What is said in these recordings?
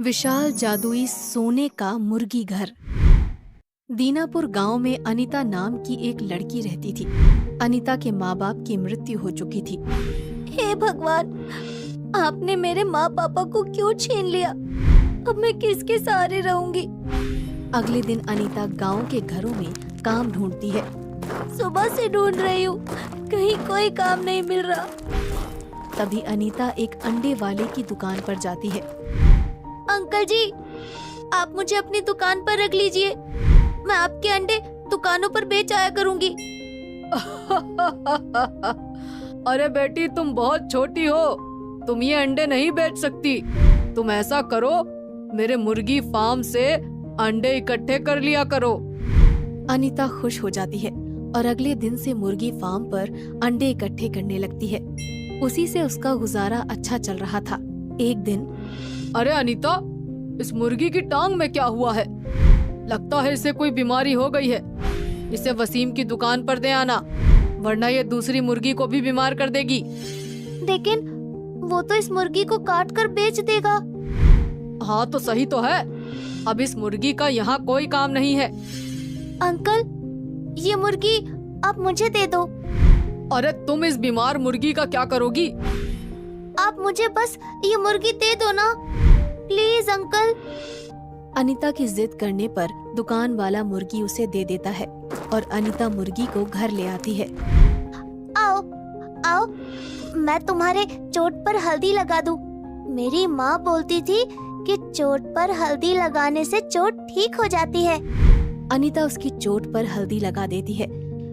विशाल जादुई सोने का मुर्गी घर। दीनापुर गांव में अनीता नाम की एक लड़की रहती थी। अनीता के माँ बाप की मृत्यु हो चुकी थी। हे भगवान, आपने मेरे माँ पापा को क्यों छीन लिया? अब मैं किसके सहारे रहूंगी? अगले दिन अनीता गांव के घरों में काम ढूंढती है। सुबह से ढूंढ रही हूँ, कहीं कोई काम नहीं मिल रहा। तभी अनीता एक अंडे वाले की दुकान पर जाती है। अंकल जी, आप मुझे अपनी दुकान पर रख लीजिए। मैं आपके अंडे दुकानों पर बेच आया करूंगी। अरे बेटी, तुम बहुत छोटी हो, तुम ये अंडे नहीं बेच सकती। तुम ऐसा करो, मेरे मुर्गी फार्म से अंडे इकट्ठे कर लिया करो। अनीता खुश हो जाती है और अगले दिन से मुर्गी फार्म पर अंडे इकट्ठे करने लगती है। उसी से उसका गुजारा अच्छा चल रहा था। एक दिन, अरे अनीता, इस मुर्गी की टांग में क्या हुआ है? लगता है इसे कोई बीमारी हो गई है। इसे वसीम की दुकान पर दे आना, वरना ये दूसरी मुर्गी को भी बीमार कर देगी। लेकिन वो तो इस मुर्गी को काट कर बेच देगा। हाँ तो सही तो है। अब इस मुर्गी का यहाँ कोई काम नहीं है। अंकल, ये मुर्गी आप मुझे दे दो। अरे तुम इस बीमार मुर्गी का क्या करोगी? आप मुझे बस ये मुर्गी दे दो ना, प्लीज अंकल। अनीता की जिद करने पर दुकान वाला मुर्गी उसे दे देता है और अनीता मुर्गी को घर ले आती है। आओ आओ, मैं तुम्हारे चोट पर हल्दी लगा दूं। मेरी माँ बोलती थी कि चोट पर हल्दी लगाने से चोट ठीक हो जाती है। अनीता उसकी चोट पर हल्दी लगा देती है,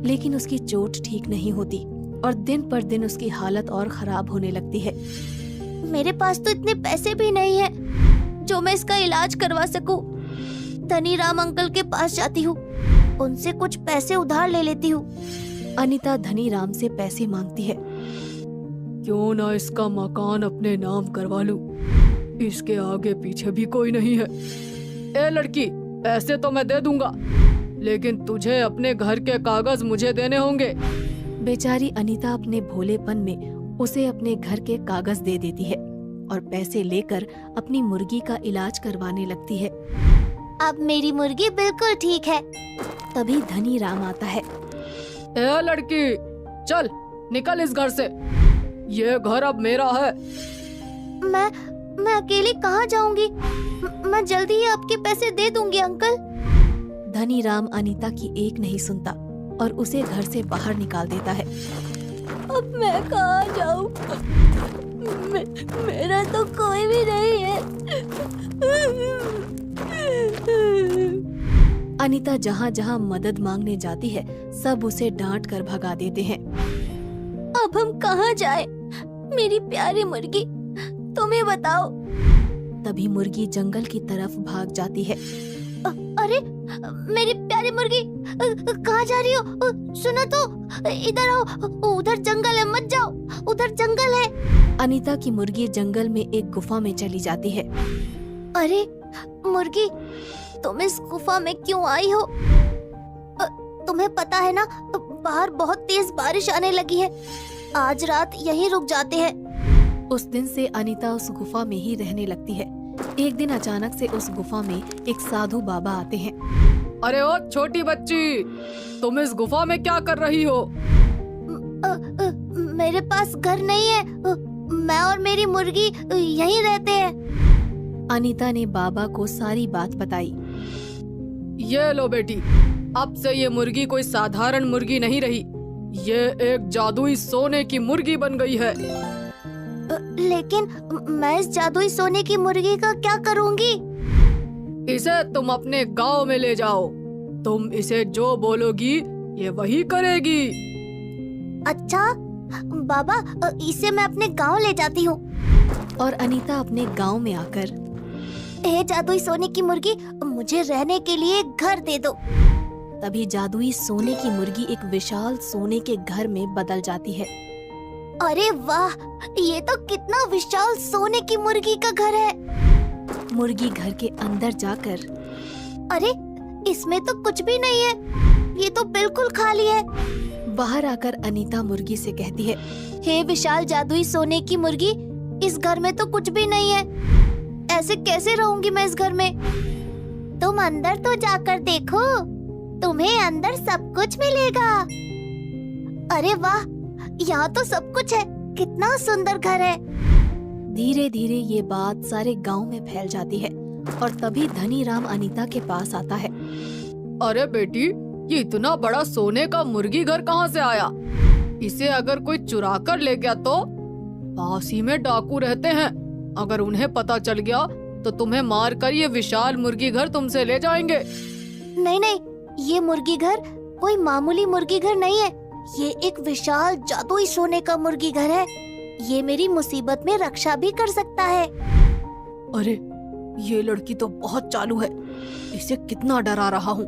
लेकिन उसकी चोट ठीक नहीं होती और दिन पर दिन उसकी हालत और खराब होने लगती है। मेरे पास तो इतने पैसे भी नहीं है जो मैं इसका इलाज करवा सकूं। धनी राम अंकल के पास जाती हूँ, उनसे कुछ पैसे उधार ले लेती हूँ। अनीता धनी राम से पैसे मांगती है। क्यों ना इसका मकान अपने नाम करवा लूं? इसके आगे पीछे भी कोई नहीं है। ए लड़की, पैसे तो मैं दे दूंगा, लेकिन तुझे अपने घर के कागज मुझे देने होंगे। बेचारी अनीता अपने भोलेपन में उसे अपने घर के कागज दे देती है और पैसे लेकर अपनी मुर्गी का इलाज करवाने लगती है। अब मेरी मुर्गी बिल्कुल ठीक है। तभी धनी राम आता है। ए लड़की, चल निकल इस घर से। ये घर अब मेरा है। मैं अकेली कहाँ जाऊंगी? मैं जल्दी ही आपके पैसे दे दूंगी अंकल। धनी राम अनीता की एक नहीं सुनता और उसे घर से बाहर निकाल देता है। अब मैं कहाँ जाऊँ? मेरा तो कोई भी नहीं है। अनीता जहाँ जहाँ मदद मांगने जाती है, सब उसे डांट कर भगा देते हैं। अब हम कहाँ जाएं? मेरी प्यारी मुर्गी, तुम्हें बताओ। तभी मुर्गी जंगल की तरफ भाग जाती है। अरे मेरी प्यारी मुर्गी, कहाँ जा रही हो? सुनो तो, इधर आओ। उधर जंगल है, मत जाओ, उधर जंगल है। अनीता की मुर्गी जंगल में एक गुफा में चली जाती है। अरे मुर्गी, तुम इस गुफा में क्यों आई हो? तुम्हें पता है ना, बाहर बहुत तेज बारिश आने लगी है। आज रात यहीं रुक जाते हैं। उस दिन से अनीता उस गुफा में ही रहने लगती है। एक दिन अचानक से उस गुफा में एक साधु बाबा आते हैं। अरे ओ छोटी बच्ची, तुम इस गुफा में क्या कर रही हो? मेरे पास घर नहीं है। मैं और मेरी मुर्गी यहीं रहते हैं। अनीता ने बाबा को सारी बात बताई। ये लो बेटी, अब से ये मुर्गी कोई साधारण मुर्गी नहीं रही। ये एक जादुई सोने की मुर्गी बन गई है। लेकिन मैं इस जादुई सोने की मुर्गी का क्या करूंगी? इसे तुम अपने गांव में ले जाओ। तुम इसे जो बोलोगी ये वही करेगी। अच्छा बाबा, इसे मैं अपने गांव ले जाती हूँ। और अनीता अपने गांव में आकर, ए जादुई सोने की मुर्गी, मुझे रहने के लिए घर दे दो। तभी जादुई सोने की मुर्गी एक विशाल सोने के घर में बदल जाती है। अरे वाह, ये तो कितना विशाल सोने की मुर्गी का घर है। मुर्गी घर के अंदर जाकर, अरे इसमें तो कुछ भी नहीं है, ये तो बिल्कुल खाली है। बाहर आकर अनीता मुर्गी से कहती है, हे विशाल जादुई सोने की मुर्गी, इस घर में तो कुछ भी नहीं है। ऐसे कैसे रहूंगी मैं इस घर में? तुम अंदर तो जाकर देखो, तुम्हें अंदर सब कुछ मिलेगा। अरे वाह, यहाँ तो सब कुछ है, कितना सुंदर घर है। धीरे धीरे ये बात सारे गांव में फैल जाती है और तभी धनीराम अनीता के पास आता है। अरे बेटी, ये इतना बड़ा सोने का मुर्गी घर कहाँ से आया? इसे अगर कोई चुरा कर ले गया तो? पास ही में डाकू रहते हैं, अगर उन्हें पता चल गया तो तुम्हें मार कर ये विशाल मुर्गी घर तुमसे ले जाएंगे। नहीं नहीं, ये मुर्गी घर कोई मामूली मुर्गी घर नहीं है, ये एक विशाल जादुई सोने का मुर्गी घर है। ये मेरी मुसीबत में रक्षा भी कर सकता है। अरे ये लड़की तो बहुत चालू है, इसे कितना डरा रहा हूँ,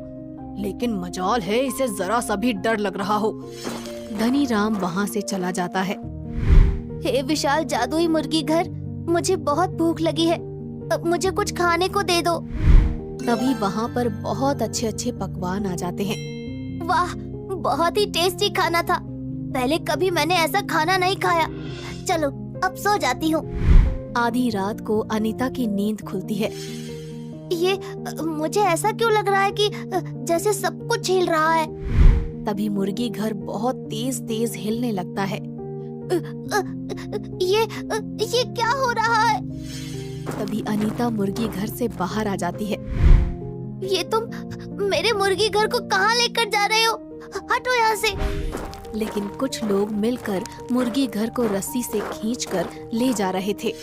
लेकिन मजाल है इसे जरा सा भी डर लग रहा हो। धनीराम वहाँ से चला जाता है। हे विशाल जादुई मुर्गी घर, मुझे बहुत भूख लगी है, अब मुझे कुछ खाने को दे दो। तभी वहाँ पर बहुत अच्छे अच्छे पकवान आ जाते हैं। वाह, बहुत ही टेस्टी खाना था, पहले कभी मैंने ऐसा खाना नहीं खाया। चलो अब सो जाती हूँ। आधी रात को अनीता की नींद खुलती है। ये मुझे ऐसा क्यों लग रहा है कि जैसे सब कुछ हिल रहा है। तभी मुर्गी घर बहुत तेज तेज हिलने लगता है। ये क्या हो रहा है? तभी अनीता मुर्गी घर से बाहर आ जाती है। ये तुम मेरे मुर्गी घर को कहाँ लेकर जा रहे हो? हटो यहाँ से। लेकिन कुछ लोग मिलकर मुर्गी घर को रस्सी से खींचकर ले जा रहे थे।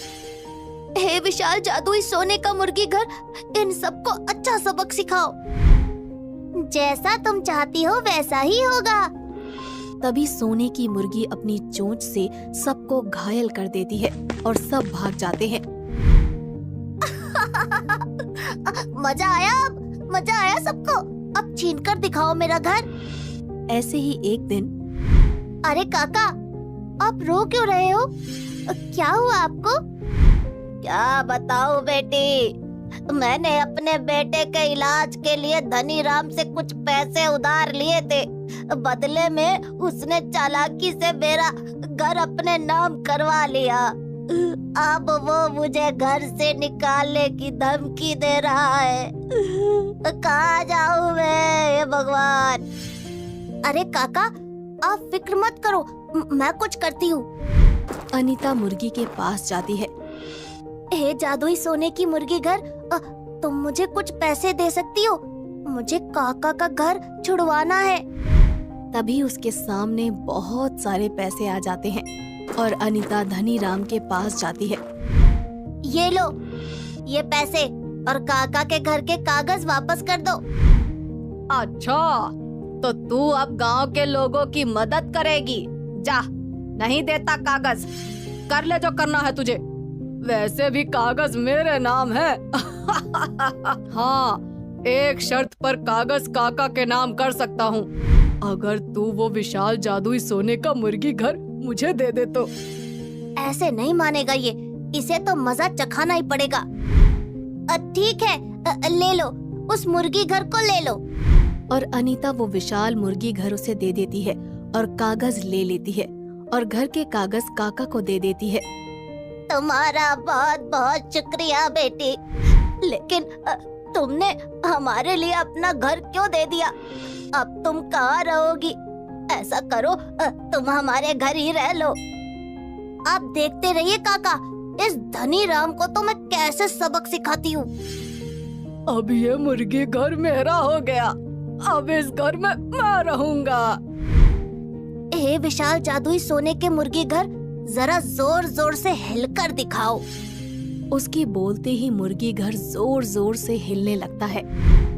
हे विशाल जादुई सोने का मुर्गी घर, इन सबको अच्छा सबक सिखाओ। जैसा तुम चाहती हो वैसा ही होगा। तभी सोने की मुर्गी अपनी चोंच से सबको घायल कर देती है और सब भाग जाते हैं। मजा आया सबको। अब छीन कर दिखाओ मेरा घर। ऐसे ही एक दिन। अरे काका, आप रो क्यों रहे हो? क्या हुआ आपको? क्या बताऊं बेटी, मैंने अपने बेटे के इलाज के लिए धनीराम से कुछ पैसे उधार लिए थे। बदले में उसने चालाकी से मेरा घर अपने नाम करवा लिया। अब वो मुझे घर से निकालने की धमकी दे रहा है। कहाँ जाऊं मैं, हे भगवान। अरे काका, आप फिक्र मत करो, मैं कुछ करती हूँ। अनीता मुर्गी के पास जाती है। हे जादुई सोने की मुर्गी घर, तुम मुझे कुछ पैसे दे सकती हो? मुझे काका का घर छुड़वाना है। तभी उसके सामने बहुत सारे पैसे आ जाते हैं और अनीता धनीराम के पास जाती है। ये लो, ये पैसे और काका के घर के कागज वापस कर दो। अच्छा, तो तू अब गांव के लोगों की मदद करेगी? जा, नहीं देता कागज, कर ले जो करना है तुझे। वैसे भी कागज मेरे नाम है। हाँ, एक शर्त पर कागज काका के नाम कर सकता हूँ, अगर तू वो विशाल जादुई सोने का मुर्गी घर मुझे दे दे तो। ऐसे नहीं मानेगा ये, इसे तो मजा चखाना ही पड़ेगा। ठीक है, ले लो, उस मुर्गी घर को ले लो। और अनीता वो विशाल मुर्गी घर उसे दे देती है और कागज ले लेती है और घर के कागज काका को दे देती है। तुम्हारा बहुत बहुत शुक्रिया बेटी, लेकिन तुमने हमारे लिए अपना घर क्यों दे दिया? अब तुम कहाँ रहोगी? ऐसा करो, तुम हमारे घर ही रह लो। आप देखते रहिए काका, इस धनीराम को तो मैं कैसे सबक सिखाती हूँ। अब ये मुर्गी घर मेरा हो गया, अब इस घर में मैं रहूंगा। हे विशाल जादुई सोने के मुर्गी घर, जरा जोर जोर से हिलकर दिखाओ। उसके बोलते ही मुर्गी घर जोर जोर से हिलने लगता है।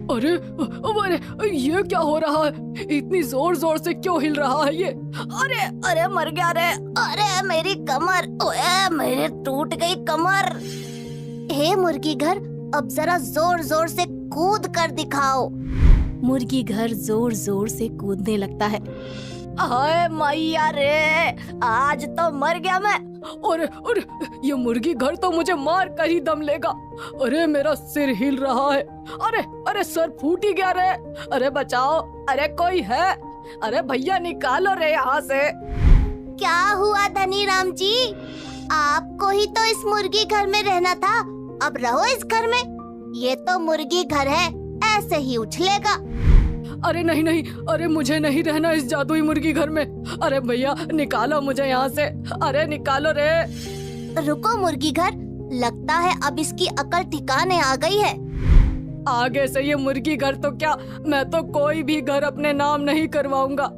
अरे अरे, ये क्या हो रहा है? इतनी जोर जोर से क्यों हिल रहा है ये? अरे अरे, मर गया रे। अरे मेरी कमर, ओए मेरी टूट गई कमर। हे मुर्गी घर, अब जरा जोर जोर से कूद कर दिखाओ। मुर्गी घर जोर जोर से कूदने लगता है। हाय मैया रे, आज तो मर गया मैं। अरे अरे, ये मुर्गी घर तो मुझे मार कर ही दम लेगा। अरे मेरा सिर हिल रहा है। अरे अरे, सर फूट ही गया रे। अरे बचाओ, अरे कोई है? अरे भैया निकालो रे यहाँ से। क्या हुआ धनीराम जी? आपको ही तो इस मुर्गी घर में रहना था, अब रहो इस घर में। ये तो मुर्गी घर है, ऐसे ही उछलेगा। अरे नहीं नहीं, अरे मुझे नहीं रहना इस जादुई मुर्गी घर में। अरे भैया निकालो मुझे यहाँ से, अरे निकालो रे। रुको मुर्गी घर, लगता है अब इसकी अकल ठिकाने आ गई है। आगे से ये मुर्गी घर तो क्या, मैं तो कोई भी घर अपने नाम नहीं करवाऊंगा।